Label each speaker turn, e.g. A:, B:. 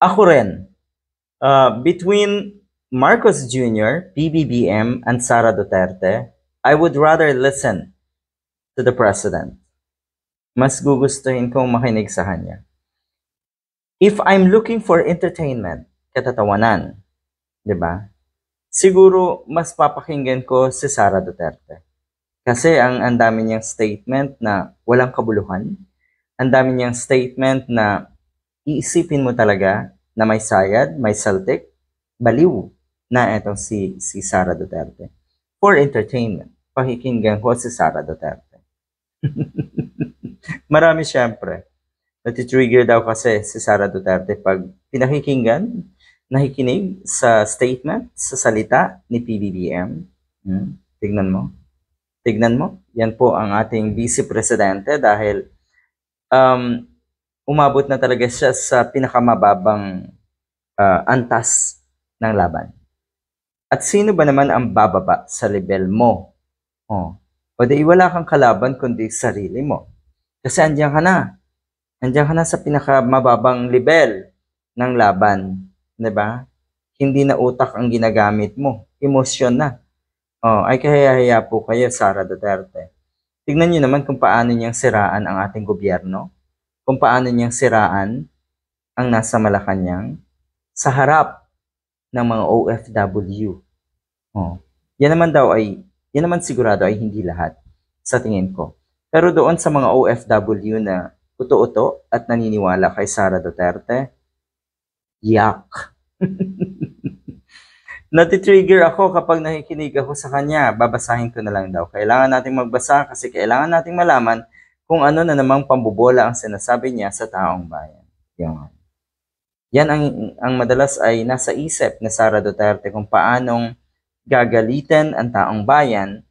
A: Ako rin, between Marcos Jr., PBBM, and Sara Duterte, I would rather listen to the president. Mas gugustuhin kong makinig sa kanya. If I'm looking for entertainment, katatawanan, di ba? Siguro mas papakinggan ko si Sara Duterte. Kasi ang dami niyang statement na walang kabuluhan, ang dami niyang statement na iisipin mo talaga na may sayad, may saltik, baliw na itong si Sara Duterte. For entertainment, pakikinggan ko si Sara Duterte. Marami siyempre. Natitrigger daw kasi si Sara Duterte pag pinakikinggan, nakikinig sa statement, sa salita ni PBBM. Tignan mo. Tignan mo. Yan po ang ating Vice Presidente dahil umabot na talaga siya sa pinakamababang antas ng laban. At sino ba naman ang bababa sa level mo? O di wala kang kalaban kundi sarili mo. Kasi andiyan ka na. Andiyan ka na sa pinakamababang level ng laban. Diba? Hindi na utak ang ginagamit mo. Emosyon na. Ay kaya po kayo, Sara Duterte. Tignan niyo naman kung paano niyang siraan ang ating gobyerno. Kung paano niyang siraan ang nasa Malacanang sa harap ng mga OFW. Yan naman sigurado ay hindi lahat sa tingin ko. Pero doon sa mga OFW na uto-uto at naniniwala kay Sara Duterte, yak. Natitrigger ako kapag nakikinig ako sa kanya. Babasahin ko na lang daw. Kailangan nating magbasa kasi kailangan nating malaman kung ano na namang pambobola ang sinasabi niya sa taong bayan. Yan ang madalas ay nasa isip ni Sara Duterte kung paanong gagalitin ang taong bayan